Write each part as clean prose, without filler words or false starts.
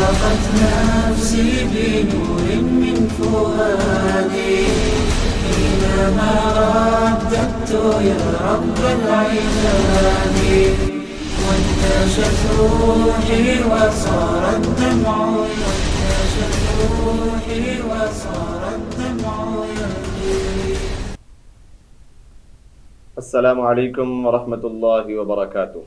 أشرقت نفسي بنور من فؤادي حينما رددت يا رب العباد وانتشت روحي وصار الدمع السلام علیکم ورحمۃ اللہ وبرکاتہ.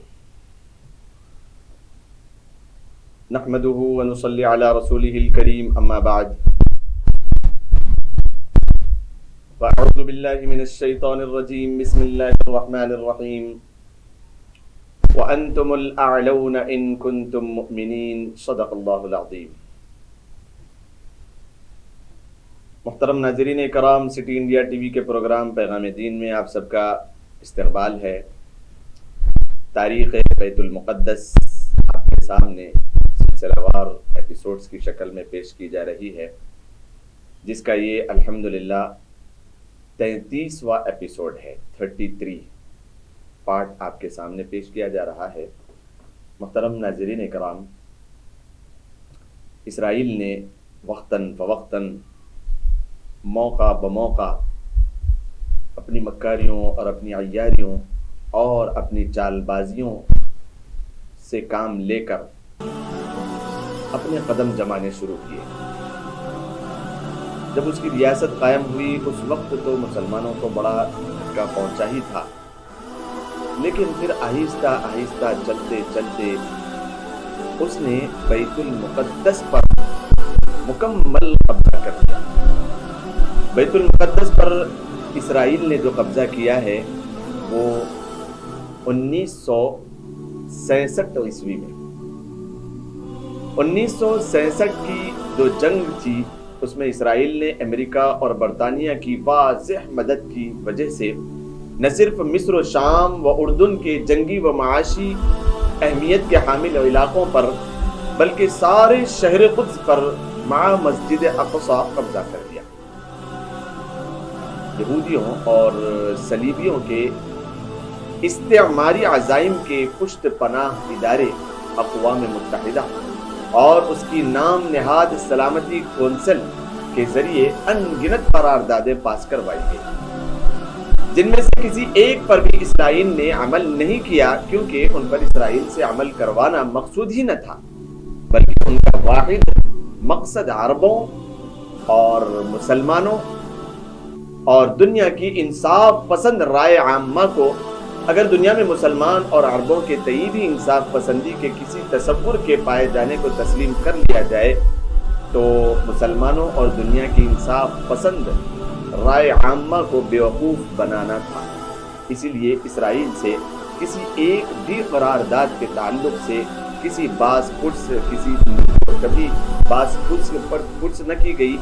نحمده ونصلي على رسوله الكريم اما بعد فاعوذ باللہ من الشیطان الرجیم بسم اللہ الرحمن الرحیم وانتم الاعلون ان کنتم مؤمنین صدق اللہ العظیم. محترم ناظرین کرام، سٹی انڈیا ٹی وی کے پروگرام پیغام دین میں آپ سب کا استقبال ہے. تاریخ بیت المقدس آپ کے سامنے سلسلہ وار ایپیسوڈز کی شکل میں پیش کی جا رہی ہے، جس کا یہ الحمدللہ 33واں ایپیسوڈ ہے. 33 پارٹ آپ کے سامنے پیش کیا جا رہا ہے. محترم ناظرین کرام، اسرائیل نے وقتاً فوقتاً موقع بموقع اپنی مکاریوں اور اپنی عیاریوں اور اپنی چال بازیوں سے کام لے کر اپنے قدم جمانے شروع کیے. جب اس کی ریاست قائم ہوئی اس وقت تو مسلمانوں کو بڑا دھکا پہنچا ہی تھا، لیکن پھر آہستہ آہستہ چلتے چلتے اس نے بیت المقدس پر مکمل قبضہ کر لیا. بیت المقدس پر اسرائیل نے جو قبضہ کیا ہے وہ 1967 عیسوی میں 1967 کی جو جنگ تھی اس میں اسرائیل نے امریکہ اور برطانیہ کی واضح مدد کی وجہ سے نہ صرف مصر و شام و اردن کے جنگی و معاشی اہمیت کے حامل علاقوں پر بلکہ سارے شہر قدس پر مع مسجد اقصی قبضہ کر لیا. یہودیوں اور صلیبیوں کے استعماری عزائم کے پشت پناہ ادارے اقوام متحدہ اور اس کی نام نہاد سلامتی کونسل کے ذریعے ان گنت قراردادیں پاس کروائی گئی، جن میں سے کسی ایک پر بھی اسرائیل نے عمل نہیں کیا، کیونکہ ان پر اسرائیل سے عمل کروانا مقصود ہی نہ تھا، بلکہ ان کا واحد مقصد عربوں اور مسلمانوں اور دنیا کی انصاف پسند رائے عامہ کو اگر دنیا میں مسلمان اور عربوں کے تئیدی انصاف پسندی کے کسی تصور کے پائے جانے کو تسلیم کر لیا جائے تو مسلمانوں اور دنیا کی انصاف پسند رائے عامہ کو بیوقوف بنانا تھا. اسی لیے اسرائیل سے کسی ایک بھی قرارداد کے تعلق سے کسی باز پرس نہ کی گئی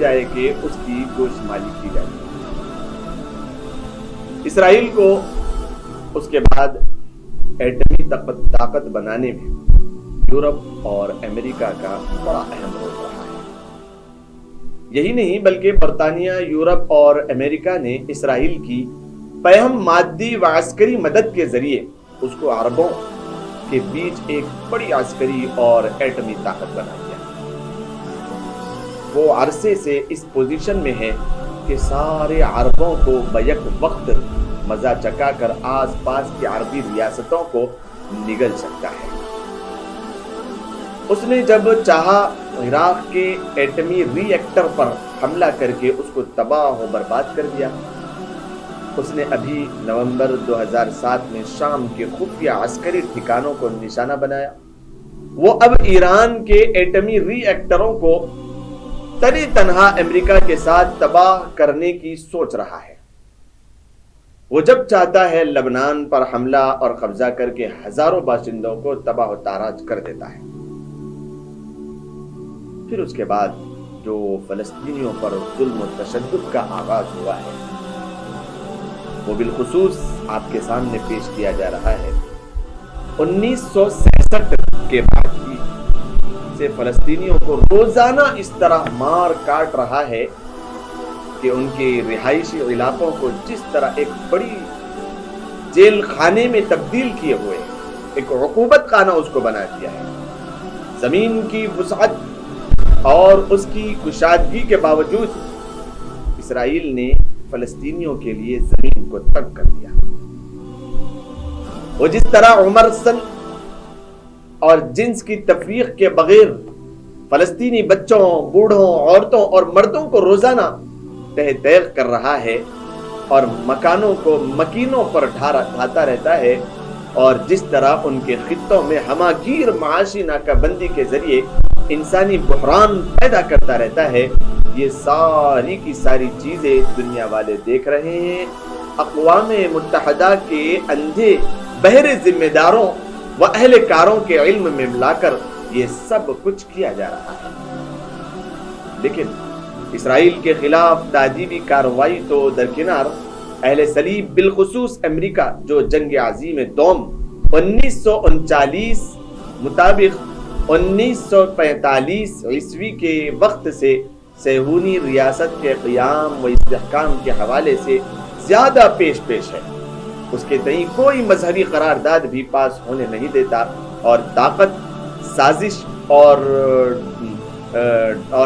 جائے کہ اس کی گوشت مالی کی جائے. اسرائیل کو اس کے بعد ایٹمی طاقت بنانے میں یورپ اور امریکہ کا بڑا اہم رول رہا ہے. یہی نہیں بلکہ برطانیہ، یورپ اور امریکہ نے اسرائیل کی پہم مادی و عسکری مدد کے ذریعے اس کو عربوں کے بیچ ایک بڑی عسکری اور ایٹمی طاقت بنا دیا. وہ عرصے سے اس پوزیشن میں ہے کہ سارے عربوں کو بیک وقت مزہ چکا کر آس پاس کی عربی ریاستوں کو نگل سکتا ہے. اس نے جب چاہا عراق کے ایٹمی ری ایکٹر پر حملہ کر کے اس کو تباہ و برباد کر دیا. اس نے ابھی نومبر 2007 میں شام کے خفیہ عسکری ٹھکانوں کو نشانہ بنایا. وہ اب ایران کے ایٹمی ری ایکٹروں کو تنی تنہا امریکہ کے ساتھ تباہ کرنے کی سوچ رہا ہے. وہ جب چاہتا ہے لبنان پر حملہ اور قبضہ کر کے ہزاروں باشندوں کو تباہ و تاراج کر دیتا ہے. پھر اس کے بعد جو فلسطینیوں پر ظلم و تشدد کا آغاز ہوا ہے وہ بالخصوص آپ کے سامنے پیش کیا جا رہا ہے. 1967 کے بعد ہی سے فلسطینیوں کو روزانہ اس طرح مار کاٹ رہا ہے کہ ان کے رہائشی علاقوں کو جس طرح ایک بڑی جیل خانے میں تبدیل کیے ہوئے ایک عقوبت خانہ اس کو بنا دیا ہے. زمین کی وسعت اور اس کی کشادگی کے باوجود اسرائیل نے فلسطینیوں کے لیے زمین کو ترک کر دیا. وہ جس طرح عمر سن اور جنس کی تفریق کے بغیر فلسطینی بچوں، بوڑھوں، عورتوں اور مردوں کو روزانہ تہ تیغ کر رہا ہے اور مکانوں کو مکینوں پر ڈھاتا رہتا ہے، اور جس طرح ان کے خطوں میں ہماگیر معاشی ناکہ بندی کے ذریعے انسانی بحران پیدا کرتا رہتا ہے، یہ ساری کی ساری چیزیں دنیا والے دیکھ رہے ہیں. اقوام متحدہ کے اندھے بہرے ذمہ داروں و اہل کاروں کے علم میں ملا کر یہ سب کچھ کیا جا رہا ہے. لیکن اسرائیل کے خلاف تعذیبی کارروائی تو درکنار، اہل صلیب بالخصوص امریکہ جو جنگ عظیم دوم 1939 مطابق 1945 عیسوی کے وقت سے صہیونی ریاست کے قیام و استحکام کے حوالے سے زیادہ پیش ہے، اس کے تئیں کوئی مذہبی قرارداد بھی پاس ہونے نہیں دیتا، اور طاقت، سازش اور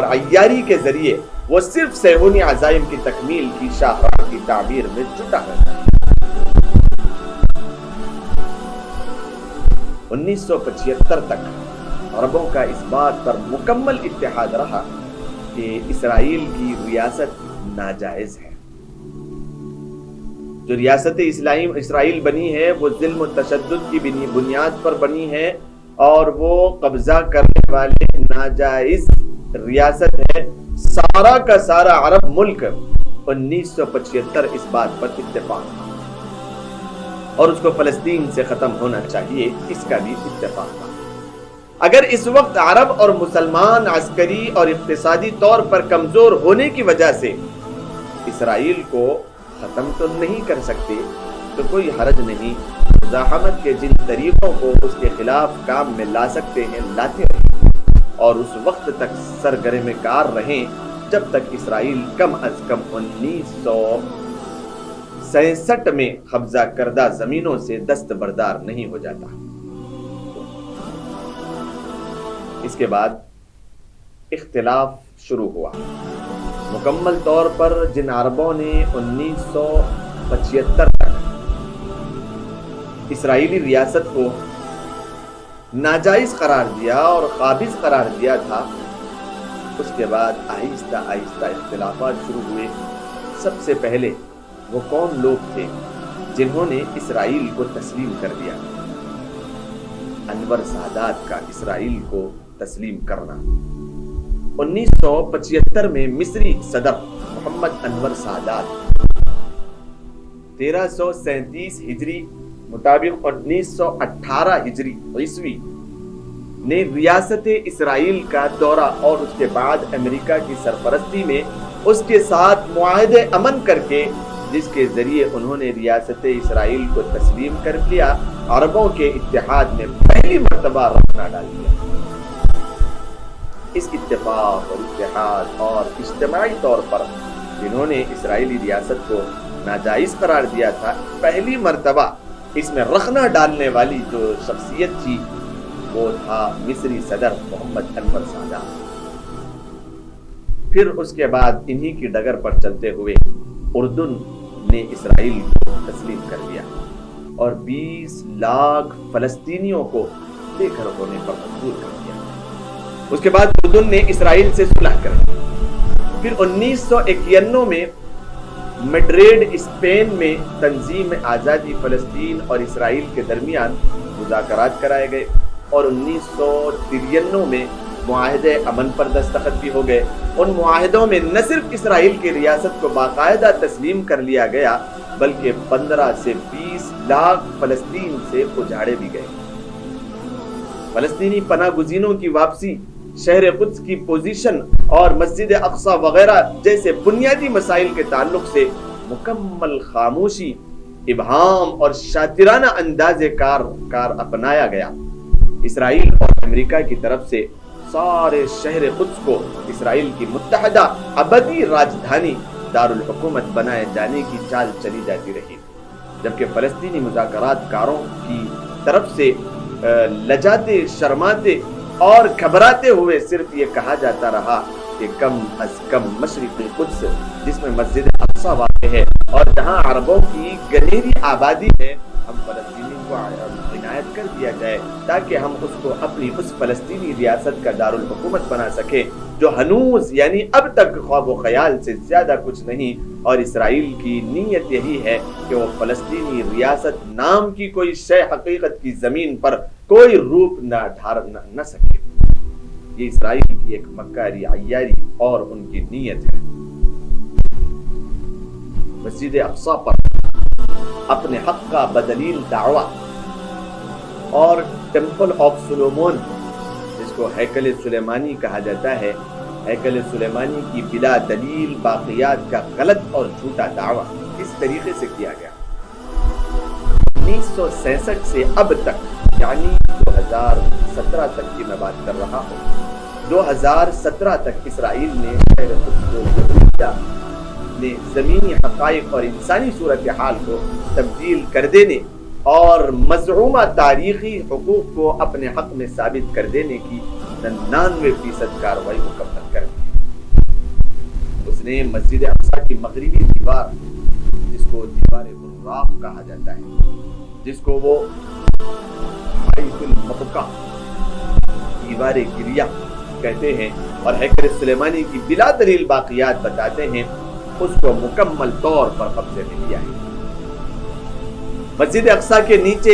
عیاری کے ذریعے وہ صرف صہیونی عزائم کی تکمیل کی شاہراہ کی تعبیر میں جٹا رہتا ہے. 1975 تک عربوں کا اس بات پر مکمل اتحاد رہا کہ اسرائیل کی ریاست ناجائز ہے. جو ریاست اسرائیل بنی ہے وہ ظلم و تشدد کی بنیاد پر بنی ہے، اور وہ قبضہ کرنے والے ناجائز ریاست ہے. سارا کا سارا عرب ملک 1975 اس بات پر اتفاق تھا، اور اس کو فلسطین سے ختم ہونا چاہیے، اس کا بھی اتفاق تھا. اگر اس وقت عرب اور مسلمان عسکری اور اقتصادی طور پر کمزور ہونے کی وجہ سے اسرائیل کو ختم تو نہیں کر سکتے تو کوئی حرج نہیں. مزاحمت کے جن طریقوں کو اس کے خلاف کام میں لا سکتے ہیں لاتے رہیں، اور اس وقت تک سرگرم کار رہیں جب تک اسرائیل کم از کم 1967 میں قبضہ کردہ زمینوں سے دستبردار نہیں ہو جاتا. اس کے بعد اختلاف شروع ہوا. مکمل طور پر جن عربوں نے 1975 تک اسرائیلی ریاست کو ناجائز قرار دیا اور قابض قرار دیا تھا، اس کے بعد آہستہ آہستہ اختلافات شروع ہوئے. سب سے پہلے وہ کون لوگ تھے جنہوں نے اسرائیل کو تسلیم کر دیا؟ انور سادات کا اسرائیل کو تسلیم کرنا. 1975 میں مصری صدر محمد انور سادات 1337 ہجری مطابق 1918 ہجری عیسوی نے ریاست اسرائیل کا دورہ اور اس کے بعد امریکہ کی سرپرستی میں اس کے ساتھ معاہدے امن کر کے، جس کے ذریعے انہوں نے ریاست اسرائیل کو تسلیم کر لیا، عربوں کے اتحاد میں پہلی مرتبہ رخنہ ڈال دیا. اس اتفاق اور اتحاد اور اجتماعی طور پر جنہوں نے اسرائیلی ریاست کو ناجائز قرار دیا تھا، پہلی مرتبہ اس میں رخنہ ڈالنے والی جو شخصیت تھی وہ تھا مصری صدر محمد انور سادات. پھر اس کے بعد انہی کی ڈگر پر چلتے ہوئے اردن نے اسرائیل کو تسلیم کر لیا اور 20 لاکھ فلسطینیوں کو بے گھر ہونے پر مجبور کر دیا. اس کے بعد اردن نے اسرائیل سے صلح کر لی. پھر 1991 میں میڈریڈ اسپین میں تنظیم آزادی فلسطین اور اسرائیل کے درمیان مذاکرات کرائے گئے اور 1993 میں معاہدے امن پر دستخط بھی ہو گئے. ان معاہدوں میں نہ صرف اسرائیل کی ریاست کو باقاعدہ تسلیم کر لیا گیا بلکہ 15 سے 20 لاکھ فلسطین سے اجاڑے بھی گئے. فلسطینی پناہ گزینوں کی واپسی، شہر قدس کی پوزیشن اور مسجد اقصی وغیرہ جیسے بنیادی مسائل کے تعلق سے مکمل خاموشی، ابہام اور شاطرانہ انداز کار اپنایا گیا. اسرائیل اور امریکہ کی طرف سے سارے شہر قدس کو اسرائیل کی متحدہ ابدی راجدھانی دارالحکومت بنائے جانے کی چال چلی جاتی رہی، جبکہ فلسطینی مذاکرات کاروں کی طرف سے لجاتے، شرماتے اور گھبراتے ہوئے صرف یہ کہا جاتا رہا کہ کم از کم مشرقی قدس جس میں مسجد اقصی واقع ہے اور جہاں عربوں کی گہری آبادی ہے، ہم فلسطینی کو عنایت کر دیا جائے تاکہ ہم اس کو اپنی اس فلسطینی ریاست کا دارالحکومت بنا سکیں جو ہنوز یعنی اب تک خواب و خیال سے زیادہ کچھ نہیں۔ اور اسرائیل کی نیت یہی ہے کہ وہ فلسطینی ریاست نام کی کوئی شے حقیقت کی زمین پر کوئی روپ نہ دھار نہ سکے۔ یہ اسرائیل کی ایک مکاری عیاری اور ان کی نیت ہے۔ مسجد اقصی پر اپنے حق کا بدلیل دعویٰ اور ٹیمپل آف سلومون جس کو ہیکل سلیمانی کہا جاتا ہے، ہیکل سلیمانی کی بلا دلیل باقیات کا غلط اور جھوٹا دعویٰ اس طریقے سے کیا گیا۔ 1966 سے اب تک یعنی 2017 تک کی میں بات کر رہا ہوں، 2017 تک اسرائیل نے زمینی حقائق اور انسانی صورتحال کو تبدیل کر دینے اور مزعومہ تاریخی حقوق کو اپنے حق میں ثابت کر دینے کی 99% کارروائی مکمل کر دی۔ اس نے مسجد اقصی کی مغربی دیوار جس کو دیوار براق کہا جاتا ہے، جس کو وہ حیث المبقع دیوار گریہ کہتے ہیں اور ہیکل سلیمانی کی بلا دلیل باقیات بتاتے ہیں، اس کو مکمل طور پر قبضے میں لیا ہے۔ مسجد اقصی کے نیچے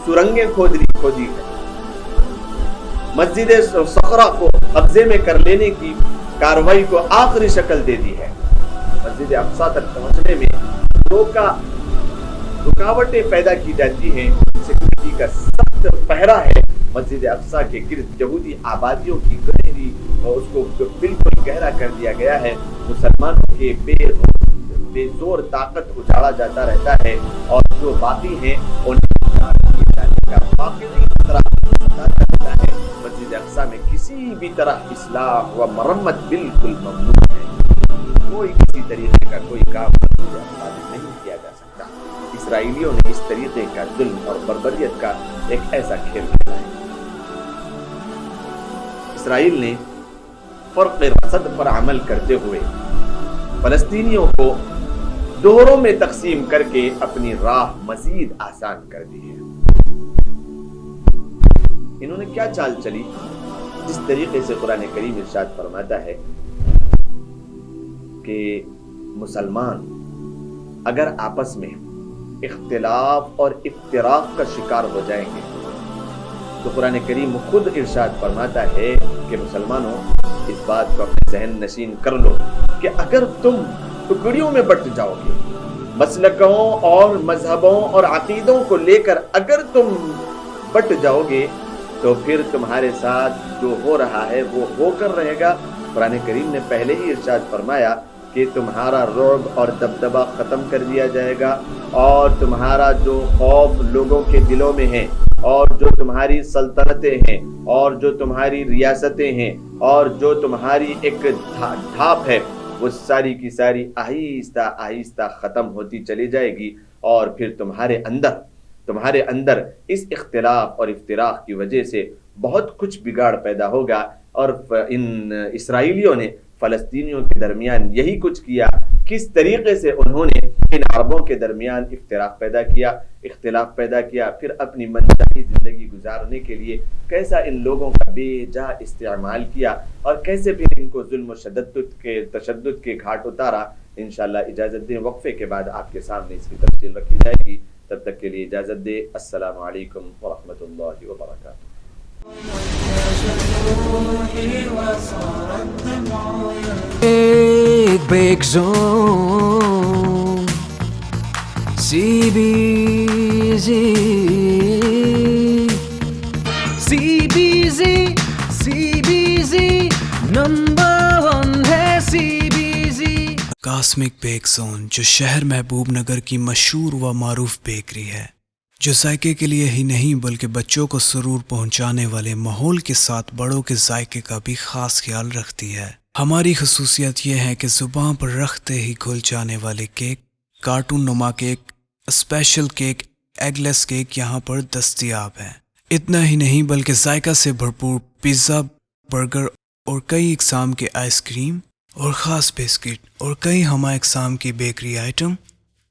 سرنگیں کھودی ہے۔ مسجد صخرہ کو قبضے میں کر لینے کی کارروائی کو آخری شکل دے دی ہے۔ مسجد اقصی تک پہنچنے میں رکاوٹیں پیدا کی جاتی ہیں، سیکورٹی کا سخت پہرا ہے۔ مسجد اقصی کے گرد یہودی آبادیوں کی گہری اس کو بالکل گہرا کر دیا گیا ہے۔ مسلمانوں کے بے زور طاقت اجاڑا جاتا رہتا ہے اور جو باقی ہیں انہیں کا واقعی خطرہ رہتا ہے۔ مسجد اقصی میں کسی بھی طرح اصلاح و مرمت بالکل ممنوع ہے۔ کوئی کسی طریقے کا کوئی کام نہیں کیا جا سکتا۔ اسرائیلیوں نے اس طریقے کا ظلم اور بربریت کا ایک ایسا کھیل کھیلا ہے۔ اسرائیل نے فرق رصد پر عمل کرتے ہوئے فلسطینیوں کو دوہروں میں تقسیم کر کے اپنی راہ مزید آسان کر دی ہے۔ انہوں نے کیا چال چلی؟ جس طریقے سے قرآن کریم ارشاد فرماتا ہے کہ مسلمان اگر آپس میں اختلاف اور افتراق کا شکار ہو جائیں گے تو قرآن کریم خود ارشاد فرماتا ہے کہ مسلمانوں اس بات کو اپنے ذہن نشین کر لو کہ اگر تم ٹکڑیوں میں بٹ جاؤ گے، مسلکوں اور مذہبوں اور عقیدوں کو لے کر اگر تم بٹ جاؤ گے تو پھر تمہارے ساتھ جو ہو رہا ہے وہ ہو کر رہے گا۔ قرآن کریم نے پہلے ہی ارشاد فرمایا کہ تمہارا رعب اور دبدبہ ختم کر دیا جائے گا اور تمہارا جو خوف لوگوں کے دلوں میں ہے اور جو تمہاری سلطنتیں ہیں اور جو تمہاری ریاستیں ہیں اور جو تمہاری ایک ڈھاپ ہے وہ ساری کی ساری آہستہ آہستہ ختم ہوتی چلی جائے گی، اور پھر تمہارے اندر اس اختلاف اور افتراق کی وجہ سے بہت کچھ بگاڑ پیدا ہوگا۔ اور ان اسرائیلیوں نے فلسطینیوں کے درمیان یہی کچھ کیا۔ کس طریقے سے انہوں نے ان عربوں کے درمیان افتراق پیدا کیا، اختلاف پیدا کیا، پھر اپنی منشائی زندگی گزارنے کے لیے کیسا ان لوگوں کا بے جا استعمال کیا اور کیسے پھر ان کو ظلم و تشدد کے گھاٹ اتارا۔ انشاءاللہ اجازت دیں، وقفے کے بعد آپ کے سامنے اس کی تفصیل رکھی جائے گی۔ تب تک کے لیے اجازت دیں۔ السلام علیکم ورحمۃ اللہ وبرکاتہ۔ Big Zone CBZ نمبر 1 ہے CBZ۔ کاسمک بیک زون جو شہر محبوب نگر کی مشہور و معروف بیکری ہے، جو ذائقے کے لیے ہی نہیں بلکہ بچوں کو سرور پہنچانے والے ماحول کے ساتھ بڑوں کے ذائقے کا بھی خاص خیال رکھتی ہے۔ ہماری خصوصیت یہ ہے کہ زبان پر رکھتے ہی گھل جانے والے کیک، کارٹون نما کیک، اسپیشل کیک، ایگ لیس کیک یہاں پر دستیاب ہیں۔ اتنا ہی نہیں بلکہ ذائقہ سے بھرپور پیزا، برگر اور کئی اقسام کے آئس کریم اور خاص بسکٹ اور کئی ہمہ اقسام کی بیکری آئٹم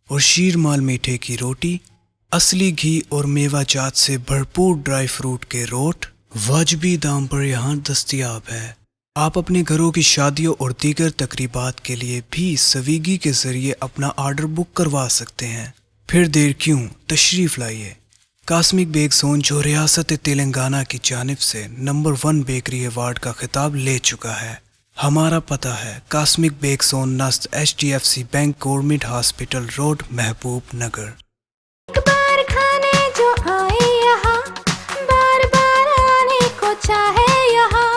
اور شیر مال میٹھے کی روٹی، اصلی گھی اور میوہ جات سے بھرپور ڈرائی فروٹ کے روٹ واجبی دام پر یہاں دستیاب ہے۔ آپ اپنے گھروں کی شادیوں اور دیگر تقریبات کے لیے بھی سویگی کے ذریعے اپنا آرڈر بک کروا سکتے ہیں۔ پھر دیر کیوں، تشریف لائیے۔ کاسمک بیک زون جو ریاست تلنگانہ کی جانب سے نمبر 1 بیکری ایوارڈ کا خطاب لے چکا ہے۔ ہمارا پتہ ہے کاسمک بیک زون نزد HDFC bank government hospital road, Mahbubnagar. ایک بار کھانے جو آئے یہاں، بار بار آنے کو چاہے یہاں۔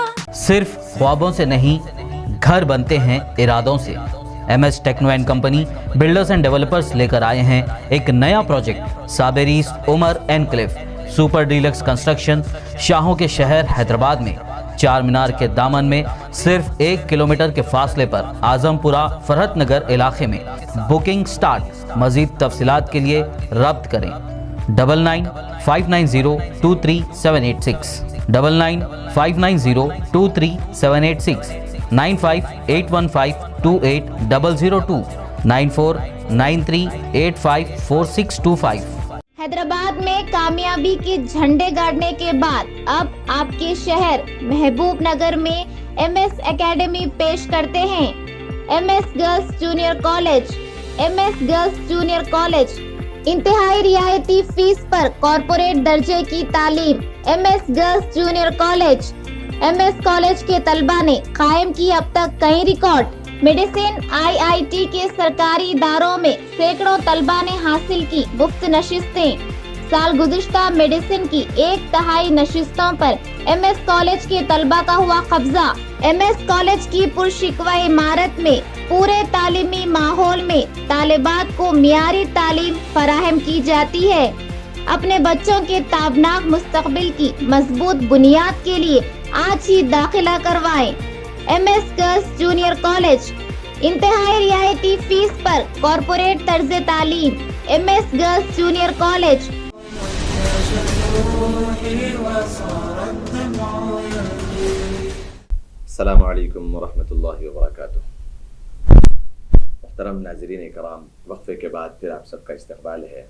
صرف خوابوں سے نہیں، گھر بنتے ہیں ارادوں سے۔ MS techno and company builders and developers لے کر آئے ہیں ایک نیا project Sabri's Umar enclave super deluxe construction, شاہوں کے شہر حیدرآباد میں، چار مینار کے دامن میں، صرف 1 کلومیٹر کے فاصلے پر اعظم پورہ فرحت نگر علاقے میں۔ Booking start. مزید تفصیلات کے لیے رابطہ کریں 9959023786 9959023786 9581528002 9493854625۔ حیدرآباد میں کامیابی کے جھنڈے گاڑنے کے بعد اب آپ کے شہر محبوب نگر میں MS اکیڈمی پیش کرتے ہیں۔ MS girls junior college. MS girls junior college انتہائی رعایتی فیس پر کارپوریٹ درجے کی تعلیم۔ MS girls junior college. MS college کے طلبہ نے قائم کی اب تک کئی ریکارڈ۔ میڈیسن IIT کے سرکاری اداروں میں سینکڑوں طلبہ نے حاصل کی مفت نشستیں۔ سال گزشتہ میڈیسن کی 1/3 نشستوں پر MS کالج کے طلبہ کا ہوا قبضہ۔ MS کالج کی پرشکوہ عمارت میں پورے تعلیمی ماحول میں طالبات کو معیاری تعلیم فراہم کی جاتی ہے۔ اپنے بچوں کے تابناک مستقبل کی مضبوط بنیاد کے لیے آج ہی داخلہ کروائیں۔ MS گرلز جونیئر کالج انتہائی رعایتی فیس پر کارپوریٹ طرز تعلیم۔ MS girls junior college. السلام علیکم ورحمۃ اللہ وبرکاتہ۔ محترم ناظرین کرام، وقفے کے بعد پھر آپ سب کا استقبال ہے۔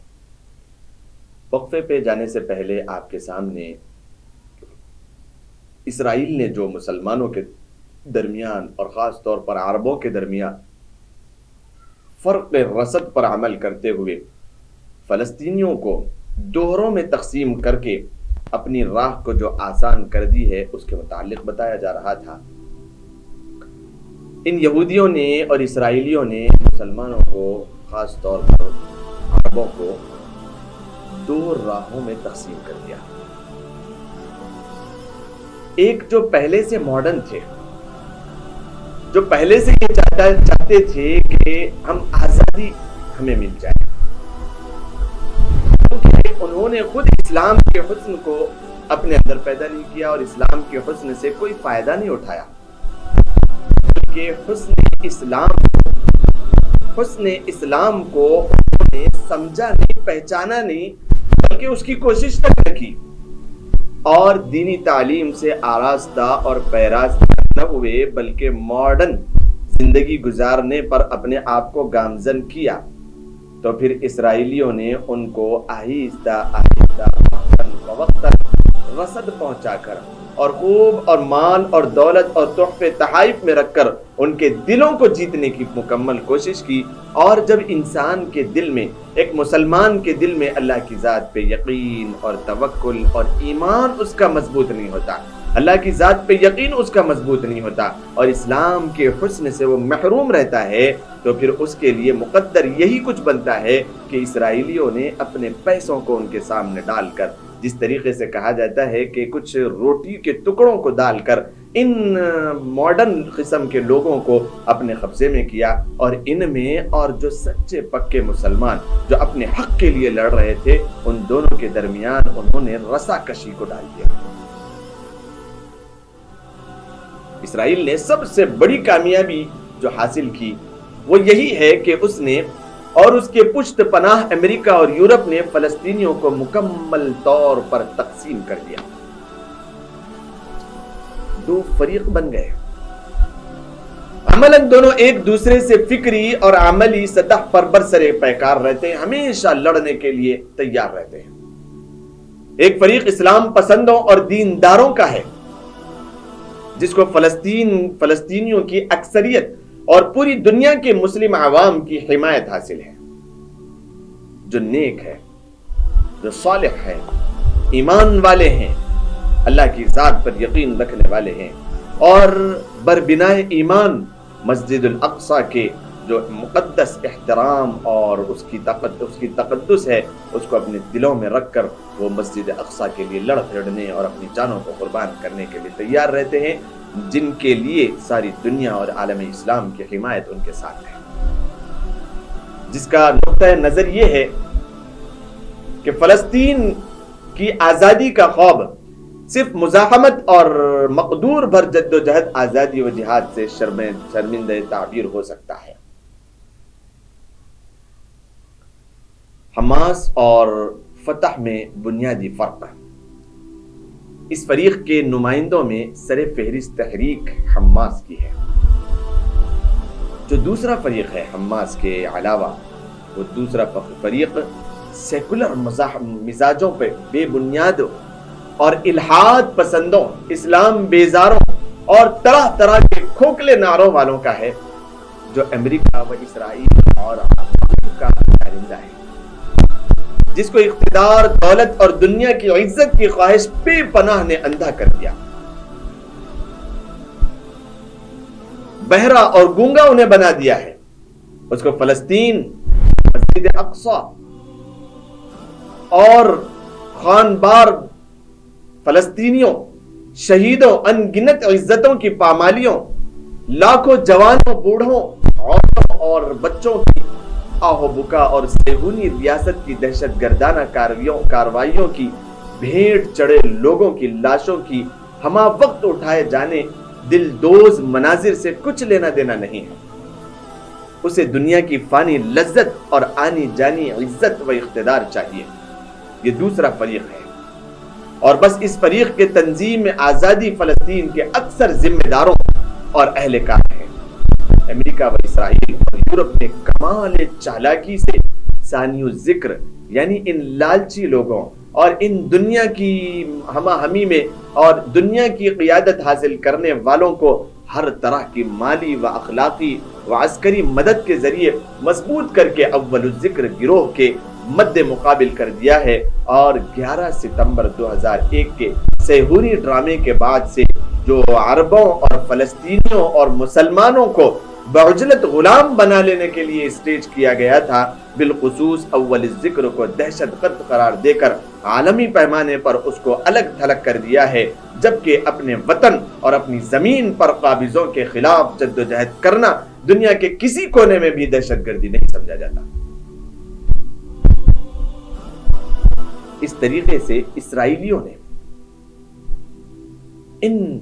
وقفے پہ جانے سے پہلے آپ کے سامنے اسرائیل نے جو مسلمانوں کے درمیان اور خاص طور پر عربوں کے درمیان فرق رسد پر عمل کرتے ہوئے فلسطینیوں کو دوہروں میں تقسیم کر کے اپنی راہ کو جو آسان کر دی ہے اس کے متعلق بتایا جا رہا تھا۔ ان یہودیوں نے اور اسرائیلیوں نے مسلمانوں کو، خاص طور پر عربوں کو، 2 راہوں میں تقسیم کر دیا۔ ایک جو پہلے سے ماڈرن تھے، جو پہلے سے یہ چاہتے تھے کہ ہم آزادی ہمیں مل جائے، کیونکہ انہوں نے خود اسلام کے حسن کو اپنے اندر پیدا نہیں کیا اور اسلام کے حسن سے کوئی فائدہ نہیں اٹھایا، بلکہ حسن اسلام کو انہوں نے سمجھا نہیں، پہچانا نہیں، بلکہ اس کی کوشش تک نہ کی، اور دینی تعلیم سے آراستہ اور پیراستہ نہ ہوئے، بلکہ ماڈرن زندگی گزارنے پر اپنے آپ کو گامزن کیا۔ تو پھر اسرائیلیوں نے ان کو آہستہ وقتاً رسد پہنچا کر اور خوب اور مال اور دولت اور تحفے تحائف میں رکھ کر ان کے دلوں کو جیتنے کی مکمل کوشش کی۔ اور جب انسان کے دل میں، ایک مسلمان کے دل میں اللہ کی ذات پہ یقین اور توکل اور ایمان اس کا مضبوط نہیں ہوتا، اللہ کی ذات پہ یقین اس کا مضبوط نہیں ہوتا، اور اسلام کے حسن سے وہ محروم رہتا ہے، تو پھر اس کے لیے مقدر یہی کچھ بنتا ہے کہ اسرائیلیوں نے اپنے پیسوں کو ان کے سامنے ڈال کر، جس طریقے سے کہا جاتا ہے کہ کچھ روٹی کے ٹکڑوں کو ڈال کر ان ماڈرن قسم کے لوگوں کو اپنے قبضے میں کیا، اور ان میں اور جو سچے پکے مسلمان جو اپنے حق کے لیے لڑ رہے تھے، ان دونوں کے درمیان انہوں نے رسا کشی کو ڈال دیا۔ اسرائیل نے سب سے بڑی کامیابی جو حاصل کی وہ یہی ہے کہ اس نے اور اس کے پشت پناہ امریکہ اور یورپ نے فلسطینیوں کو مکمل طور پر تقسیم کر دیا. دو فریق بن گئے. عملاً دونوں ایک دوسرے سے فکری اور عملی سطح پر برسر پیکار رہتے ہیں, ہمیشہ لڑنے کے لیے تیار رہتے ہیں. ایک فریق اسلام پسندوں اور دینداروں کا ہے جس کو فلسطینیوں کی اکثریت اور پوری دنیا کے مسلم عوام کی حمایت حاصل ہے, جو نیک ہے, جو صالح ہے, ایمان والے ہیں, اللہ کی ذات پر یقین رکھنے والے ہیں, اور بربنائے ایمان مسجد الاقصی کے جو مقدس احترام اور اس کی تقدس ہے, اس کو اپنے دلوں میں رکھ کر وہ مسجد اقصی کے لیے لڑنے اور اپنی جانوں کو قربان کرنے کے لیے تیار رہتے ہیں, جن کے لیے ساری دنیا اور عالم اسلام کی حمایت ان کے ساتھ ہے. جس کا نقطہ نظر یہ ہے کہ فلسطین کی آزادی کا خواب صرف مزاحمت اور مقدور بھر جد و جہد آزادی و جہاد سے شرمندہ تعبیر ہو سکتا ہے. حماس اور فتح میں بنیادی فرق ہے. اس فریق کے نمائندوں میں سر فہرست تحریک حماس کی ہے. جو دوسرا فریق ہے حماس کے علاوہ, وہ دوسرا فریق سیکولر مزاجوں پہ بے بنیاد اور الحاد پسندوں, اسلام بیزاروں اور طرح طرح کے کھوکھلے نعروں والوں کا ہے, جو امریکہ و اسرائیل اور کا کارندہ ہے, جس کو اقتدار, دولت اور دنیا کی عزت کی خواہش بے پناہ نے اندھا کر دیا. بہرا اور گونگا انہیں بنا دیا ہے. اس کو فلسطین, مسجد اقصی اور خانبار فلسطینیوں, شہیدوں, ان گنت عزتوں کی پامالیوں, لاکھوں جوانوں, بوڑھوں, عورتوں اور بچوں کی آہو بکا اور صہیونی ریاست کی دہشت گردانہ کارروائیوں کی, بھیڑ چڑھے لوگوں کی لاشوں کی ہمہ وقت اٹھائے جانے دل دوز مناظر سے کچھ لینا دینا نہیں ہے. اسے دنیا کی فانی لذت اور آنی جانی عزت و اقتدار چاہیے. یہ دوسرا فریق ہے, اور بس اس فریق کے تنظیم میں آزادی فلسطین کے اکثر ذمہ داروں اور اہلکار ہیں. امریکہ و اسرائیل اور یورپ نے کمال چالاکی سے ثانی ذکر یعنی ان لالچی لوگوں اور ان دنیا کی ہمہ ہمی میں اور دنیا کی قیادت حاصل کرنے والوں کو ہر طرح کی مالی و اخلاقی و عسکری مدد کے ذریعے مضبوط کر کے اول الذکر گروہ کے مد مقابل کر دیا ہے. اور 11 ستمبر 2001 کے صہیونی ڈرامے کے بعد سے جو عربوں اور فلسطینیوں اور مسلمانوں کو بعجلت غلام بنا لینے کے لیے اسٹیج کیا گیا تھا, بالخصوص اول الذکر کو دہشت گرد قرار دے کر عالمی پیمانے پر اس کو الگ تھلگ کر دیا ہے, جبکہ اپنے وطن اور اپنی زمین پر قابضوں کے خلاف جدوجہد کرنا دنیا کے کسی کونے میں بھی دہشت گردی نہیں سمجھا جاتا. اس طریقے سے اسرائیلیوں نے ان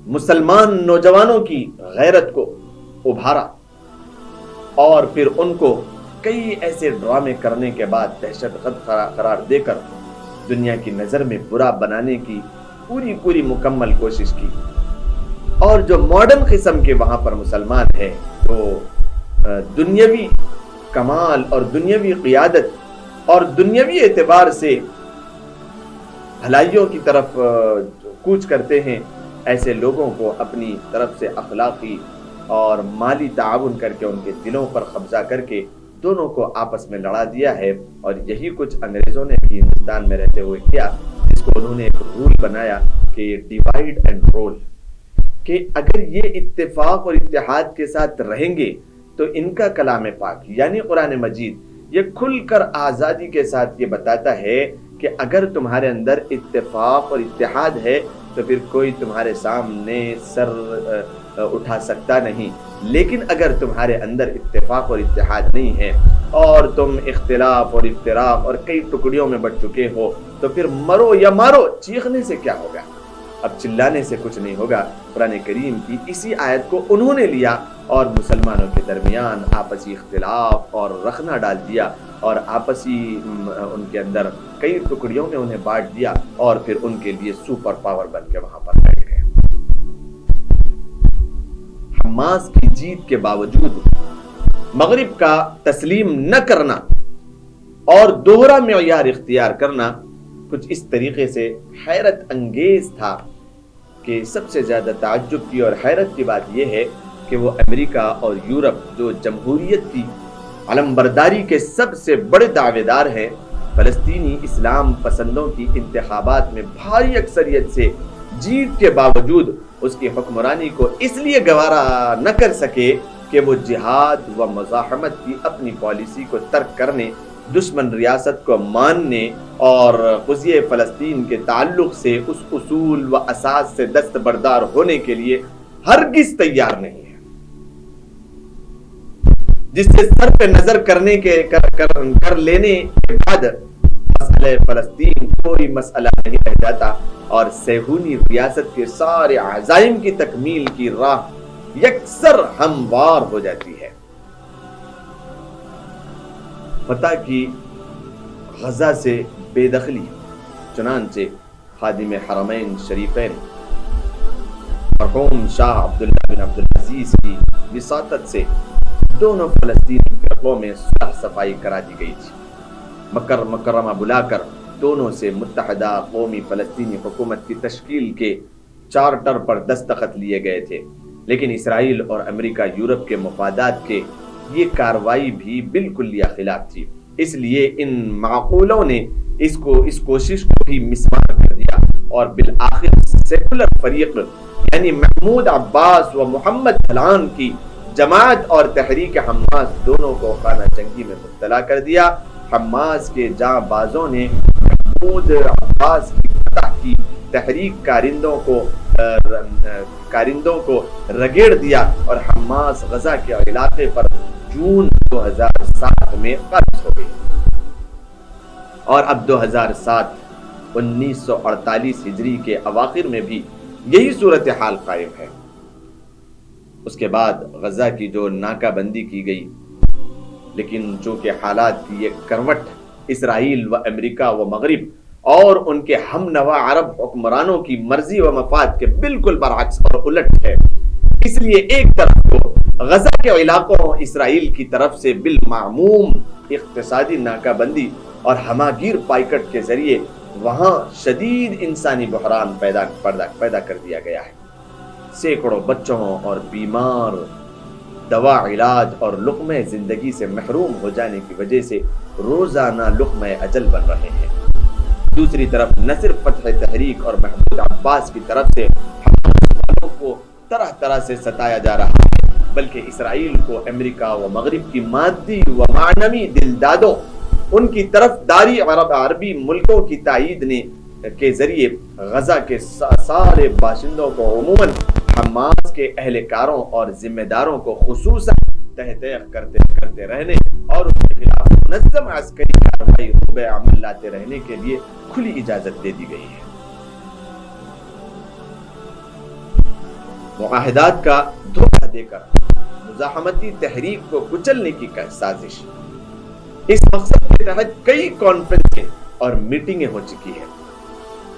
مسلمان نوجوانوں کی غیرت کو ابھارا اور پھر ان کو کئی ایسے ڈرامے کرنے کے بعد دہشت گرد قرار دے کر دنیا کی نظر میں برا بنانے کی پوری مکمل کوشش کی. اور جو ماڈرن قسم کے وہاں پر مسلمان ہیں تو دنیاوی کمال اور دنیاوی قیادت اور دنیاوی اعتبار سے بھلائیوں کی طرف کوچ کرتے ہیں, ایسے لوگوں کو اپنی طرف سے اخلاقی اور مالی تعاون کر کے ان کے دلوں پر قبضہ کر کے دونوں کو آپس میں لڑا دیا ہے. اور یہی کچھ انگریزوں نے بھی ہندوستان میں رہتے ہوئے کیا, جس کو انہوں نے ایک رول بنایا کہ ڈیوائیڈ اینڈ رول, کہ اگر یہ اتفاق اور اتحاد کے ساتھ رہیں گے تو ان کا کلام پاک یعنی قرآن مجید یہ کھل کر آزادی کے ساتھ یہ بتاتا ہے کہ اگر تمہارے اندر اتفاق اور اتحاد ہے تو پھر کوئی تمہارے سامنے سر اٹھا سکتا نہیں. لیکن اگر تمہارے اندر اتفاق اور اتحاد نہیں ہے اور تم اختلاف اور افتراق اور کئی ٹکڑیوں میں بٹ چکے ہو تو پھر مرو یا مارو, چیخنے سے کیا ہوگا. اب چلانے سے کچھ نہیں ہوگا۔ قرآن کریم کی اسی آیت کو انہوں نے لیا اور مسلمانوں کے درمیان آپسی اختلاف اور رخنہ ڈال دیا اور آپسی ان کے اندر کئی ٹکڑیوں میں انہیں بانٹ دیا اور پھر ان کے لیے سپر پاور بن کے وہاں پر بیٹھ گئے۔ حماس کی جیت کے باوجود مغرب کا تسلیم نہ کرنا اور دوہرا معیار اختیار کرنا کچھ اس طریقے سے حیرت انگیز تھا کہ سب سے زیادہ تعجب کی اور حیرت کی بات یہ ہے کہ وہ امریکہ اور یورپ جو جمہوریت کی علمبرداری کے سب سے بڑے دعوے دار ہیں، فلسطینی اسلام پسندوں کی انتخابات میں بھاری اکثریت سے جیت کے باوجود اس کی حکمرانی کو اس لیے گوارا نہ کر سکے کہ وہ جہاد و مزاحمت کی اپنی پالیسی کو ترک کرنے، دشمن ریاست کو ماننے اور قضیہ فلسطین کے تعلق سے اس اصول و اساس سے دستبردار ہونے کے لیے ہرگز تیار نہیں ہے، جس سے سر پہ نظر کرنے کے کر لینے کے بعد مسئلہ فلسطین کوئی مسئلہ نہیں رہ جاتا اور صہیونی ریاست کے سارے عزائم کی تکمیل کی راہ یکسر ہموار ہو جاتی ہے۔ فتح کی غزہ سے بے دخلی، چنانچہ خادم حرمین شریفین مرحوم شاہ عبداللہ بن عبدالعزیز کی وساطت سے دونوں فلسطینی فرقوں میں صلح صفائی کرا دی گئی تھی۔ مکہ مکرمہ بلا کر دونوں سے متحدہ قومی فلسطینی حکومت کی تشکیل کے چارٹر پر دستخط لیے گئے تھے، لیکن اسرائیل اور امریکہ یورپ کے مفادات کے یہ کاروائی بھی بالکل یا خلاف تھی، اس لیے ان معقولوں نے اس کوشش کو بھی مسمار کر دیا اور بالآخر سیکولر فریق یعنی محمود عباس و محمد دھلان کی جماعت اور تحریک حماس دونوں کو خانہ جنگی میں مبتلا کر دیا۔ حماس کے جاں بازوں نے محمود عباس کی فتح کی تحریک کارندوں کو رگیڑ دیا اور حماس غزہ کے علاقے پر جون 2007 میں قابض ہو گئی اور اب 2007 1948 ہجری کے اواخر میں بھی یہی صورتحال قائم ہے۔ اس کے بعد غزہ کی جو ناکہ بندی کی گئی، لیکن چونکہ حالات کی ایک کروٹ اسرائیل و امریکہ و مغرب اور ان کے ہم نوا عرب حکمرانوں کی مرضی و مفاد کے بالکل برعکس اور الٹ ہے، اس لیے ایک طرف کو غزہ کے علاقوں اسرائیل کی طرف سے بالمعموم اقتصادی ناکہ بندی اور ہماگیر پائکٹ کے ذریعے وہاں شدید انسانی بحران پیدا کر دیا گیا ہے۔ سینکڑوں بچوں اور بیمار دوا علاج اور لقمہ زندگی سے محروم ہو جانے کی وجہ سے روزانہ لقمہ اجل بن رہے ہیں۔ دوسری طرف نہ صرف فتح تحریک اور محمود عباس کی طرف سے حماس کو طرح طرح سے ستایا جا رہا ہے، بلکہ اسرائیل کو امریکہ و مغرب کی مادی و معنوی دلدادوں، ان کی طرف داری عربی ملکوں کی تائید کے ذریعے غزہ کے سارے باشندوں کو عموماً حماس کے اہلکاروں اور ذمہ داروں کو خصوصاً تحقیق کرتے رہنے اور ان کے خلاف منظم عسکری کارروائی ربع عمل لاتے رہنے کے لیے کھلی اجازت دے دی گئی ہے۔ معاہدات کا دھوکہ دے کر مزاحمتی تحریک کو کچلنے کی سازش، اس مقصد کے تحت کئی کانفرنسیں اور میٹنگیں ہو چکی ہیں۔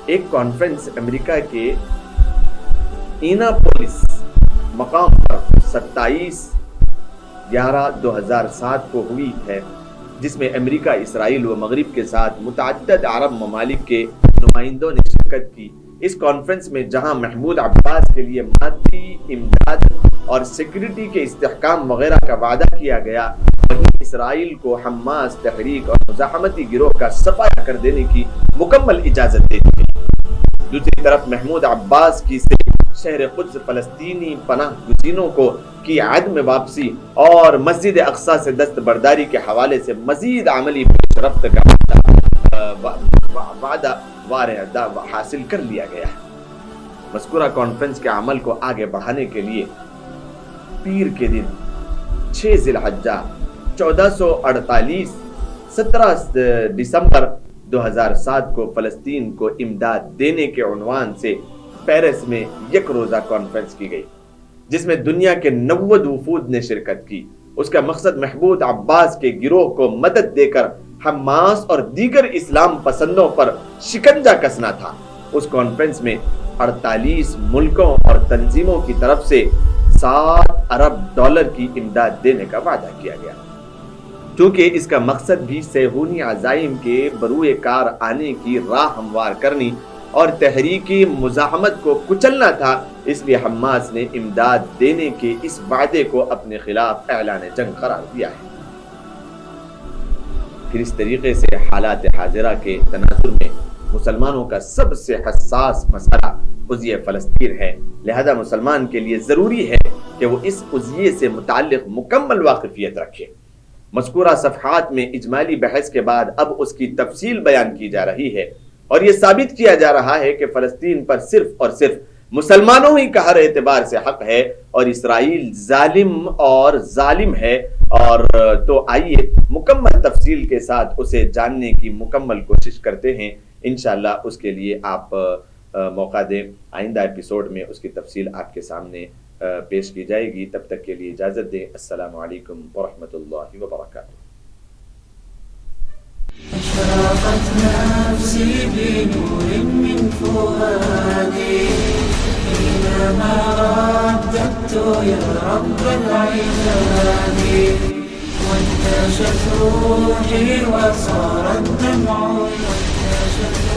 ایک کانفرنس امریکہ کے ایناپولس مقام پر 27/11/2007 کو ہوئی ہے، جس میں امریکہ، اسرائیل و مغرب کے ساتھ متعدد عرب ممالک کے نمائندوں نے شرکت کی۔ اس کانفرنس میں جہاں محمود عباس کے لیے مادی امداد اور سیکورٹی کے استحکام وغیرہ کا وعدہ کیا گیا، وہیں اسرائیل کو حماس تحریک اور مزاحمتی گروہ کا صفایا کر دینے کی مکمل اجازت دے دی گئی۔ دوسری طرف محمود عباس کی سے شہر قدس فلسطینی پناہ گزینوں کو کی عدم واپسی اور مسجد اقصی سے دستبرداری کے حوالے سے مزید عملی پیش رفت کا وعدہ حاصل کر لیا گیا ہے۔ مذکورہ کانفرنس کے عمل کو آگے بڑھانے کے لیے پیر کے دن 6 ذی الحجہ 1448 17 دسمبر 2007 کو فلسطین کو امداد دینے کے عنوان سے پیرس میں یک روزہ کانفرنس کی گئی جس میں دنیا کے 90 وفود نے شرکت کی۔ اس کا مقصد محمود عباس کے گروہ کو مدد دے کر حماس اور دیگر اسلام پسندوں پر شکنجہ کسنا تھا۔ اس کانفرنس میں 48 ملکوں اور تنظیموں کی طرف سے 7 ارب ڈالر کی امداد دینے کا وعدہ کیا گیا۔ چونکہ اس کا مقصد بھی صہیونی عزائم کے بروئے کار آنے کی راہ ہموار کرنی اور تحریکی مزاحمت کو کچلنا تھا، اس لیے حماس نے امداد دینے کے اس وعدے کو اپنے خلاف اعلان جنگ قرار دیا ہے۔ پھر اس طریقے سے حالات حاضرہ کے تناظر میں مسلمانوں کا سب سے حساس مسئلہ قضیہ فلسطین ہے، لہذا مسلمان کے لیے ضروری ہے کہ وہ اس قضیے سے متعلق مکمل واقفیت رکھے۔ مذکورہ صفحات میں اجمالی بحث کے بعد اب اس کی تفصیل بیان کی جا رہی ہے اور یہ ثابت کیا جا رہا ہے کہ فلسطین پر صرف اور صرف مسلمانوں ہی کا ہر اعتبار سے حق ہے اور اسرائیل ظالم ہے، اور تو آئیے مکمل تفصیل کے ساتھ اسے جاننے کی مکمل کوشش کرتے ہیں۔ انشاءاللہ اس کے لیے آپ موقع دیں، آئندہ ایپیسوڈ میں اس کی تفصیل آپ کے سامنے پیش کی جائے گی۔ تب تک کے لیے اجازت دیں۔ السلام علیکم ورحمۃ اللہ وبرکاتہ۔ أشرقت نفسي بنور من فؤادي حينما رددت يا رب العباد، وانتشت روحي وصار الدمع ينزل